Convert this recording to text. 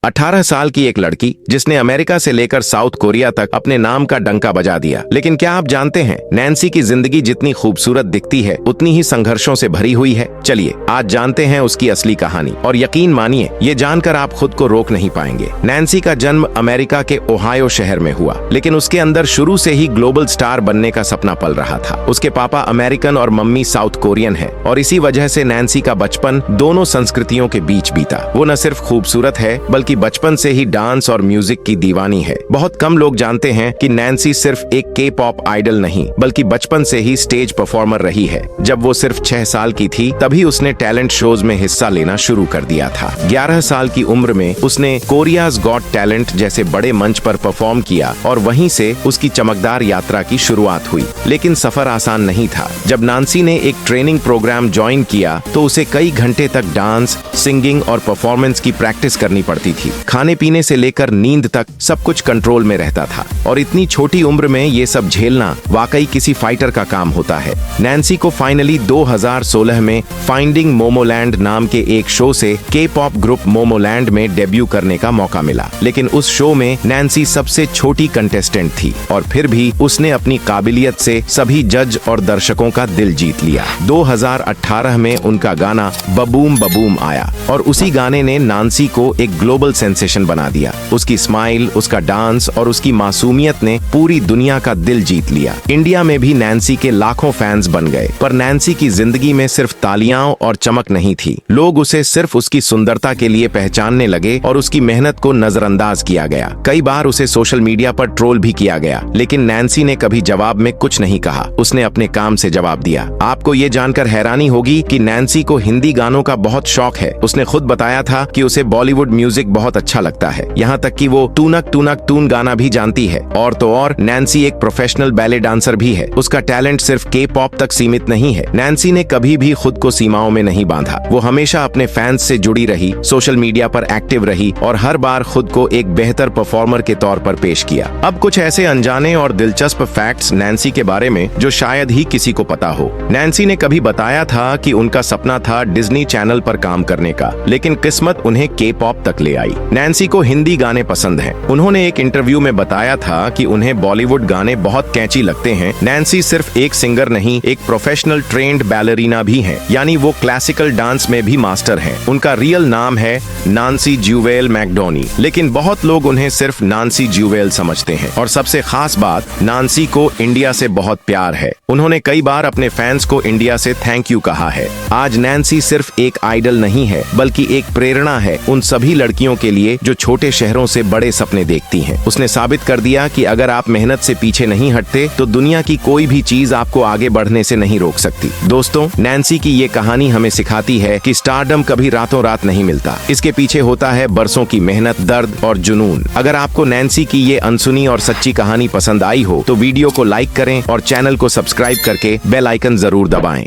18 साल की एक लड़की जिसने अमेरिका से लेकर साउथ कोरिया तक अपने नाम का डंका बजा दिया। लेकिन क्या आप जानते हैं, नैन्सी की जिंदगी जितनी खूबसूरत दिखती है उतनी ही संघर्षों से भरी हुई है। चलिए आज जानते हैं उसकी असली कहानी, और यकीन मानिए ये जानकर आप खुद को रोक नहीं पाएंगे। नैन्सी का जन्म अमेरिका के ओहायो शहर में हुआ, लेकिन उसके अंदर शुरू से ही ग्लोबल स्टार बनने का सपना पल रहा था। उसके पापा अमेरिकन और मम्मी साउथ कोरियन है, और इसी वजह से नैन्सी का बचपन दोनों संस्कृतियों के बीच बीता। वो न सिर्फ खूबसूरत है बल्कि बचपन से ही डांस और म्यूजिक की दीवानी है। बहुत कम लोग जानते हैं कि नैन्सी सिर्फ एक के पॉप आइडल नहीं बल्कि बचपन से ही स्टेज परफॉर्मर रही है। जब वो सिर्फ 6 साल की थी तभी उसने टैलेंट शोज में हिस्सा लेना शुरू कर दिया था। 11 साल की उम्र में उसने कोरियाज गॉट टैलेंट जैसे बड़े मंच पर परफॉर्म किया, और वहीं से उसकी चमकदार यात्रा की शुरुआत हुई। लेकिन सफर आसान नहीं था। जब नैन्सी ने एक ट्रेनिंग प्रोग्राम ज्वाइन किया तो उसे कई घंटे तक डांस, सिंगिंग और परफॉर्मेंस की प्रैक्टिस करनी पड़ती थी। खाने पीने से लेकर नींद तक सब कुछ कंट्रोल में रहता था, और इतनी छोटी उम्र में ये सब झेलना वाकई किसी फाइटर का काम होता है। नैन्सी को फाइनली 2016 में फाइंडिंग मोमोलैंड नाम के एक शो से के पॉप ग्रुप मोमोलैंड में डेब्यू करने का मौका मिला। लेकिन उस शो में नैन्सी सबसे छोटी कंटेस्टेंट थी, और फिर भी उसने अपनी काबिलियत से सभी जज और दर्शकों का दिल जीत लिया। 2018 में उनका गाना बबूम बबूम आया, और उसी गाने ने नैन्सी को एक ग्लोबल सेंसेशन बना दिया। उसकी स्माइल, उसका डांस और उसकी मासूमियत ने पूरी दुनिया का दिल जीत लिया। इंडिया में भी नैन्सी के लाखों फैंस बन गए। पर नैन्सी की जिंदगी में सिर्फ तालियां और चमक नहीं थी। लोग उसे सिर्फ उसकी सुंदरता के लिए पहचानने लगे, और उसकी मेहनत को नजरअंदाज किया गया। कई बार उसे सोशल मीडिया पर ट्रोल भी किया गया, लेकिन नैन्सी ने कभी जवाब में कुछ नहीं कहा। उसने अपने काम से जवाब दिया। आपको ये जानकर हैरानी होगी कि नैन्सी को हिंदी गानों का बहुत शौक है। उसने खुद बताया था कि उसे बॉलीवुड म्यूजिक बहुत अच्छा लगता है, यहाँ तक कि वो टूनक टूनक टून गाना भी जानती है। और तो और नैन्सी एक प्रोफेशनल बैले डांसर भी है। उसका टैलेंट सिर्फ के पॉप तक सीमित नहीं है। नैन्सी ने कभी भी खुद को सीमाओं में नहीं बांधा। वो हमेशा अपने फैंस से जुड़ी रही, सोशल मीडिया पर एक्टिव रही, और हर बार खुद को एक बेहतर परफॉर्मर के तौर पर पेश किया। अब कुछ ऐसे अनजाने और दिलचस्प फैक्ट्स नैन्सी के बारे में जो शायद ही किसी को पता हो। नैन्सी ने कभी बताया था कि उनका सपना था डिज्नी चैनल पर काम करने का, लेकिन किस्मत उन्हें के पॉप तक ले आई। नैन्सी को हिंदी गाने पसंद हैं। उन्होंने एक इंटरव्यू में बताया था कि उन्हें बॉलीवुड गाने बहुत कैची लगते हैं। नैन्सी सिर्फ एक सिंगर नहीं, एक प्रोफेशनल ट्रेन्ड बैलरीना भी हैं, यानी वो क्लासिकल डांस में भी मास्टर हैं। उनका रियल नाम है नैन्सी ज्यूवेल मैकडोनी, लेकिन बहुत लोग उन्हें सिर्फ नैन्सी ज्यूवेल समझते हैं। और सबसे खास बात, नैन्सी को इंडिया से बहुत प्यार है। उन्होंने कई बार अपने फैंस को इंडिया से थैंक यू कहा है। आज नैन्सी सिर्फ एक आइडल नहीं है बल्कि एक प्रेरणा है उन सभी लड़कियों के लिए जो छोटे शहरों से बड़े सपने देखती हैं। उसने साबित कर दिया कि अगर आप मेहनत से पीछे नहीं हटते तो दुनिया की कोई भी चीज आपको आगे बढ़ने से नहीं रोक सकती। दोस्तों, नैन्सी की ये कहानी हमें सिखाती है कि स्टारडम कभी रातों रात नहीं मिलता। इसके पीछे होता है बरसों की मेहनत, दर्द और जुनून। अगर आपको नैन्सी की ये अनसुनी और सच्ची कहानी पसंद आई हो तो वीडियो को लाइक करें और चैनल को सब्सक्राइब करके बेल आइकन जरूर दबाएं।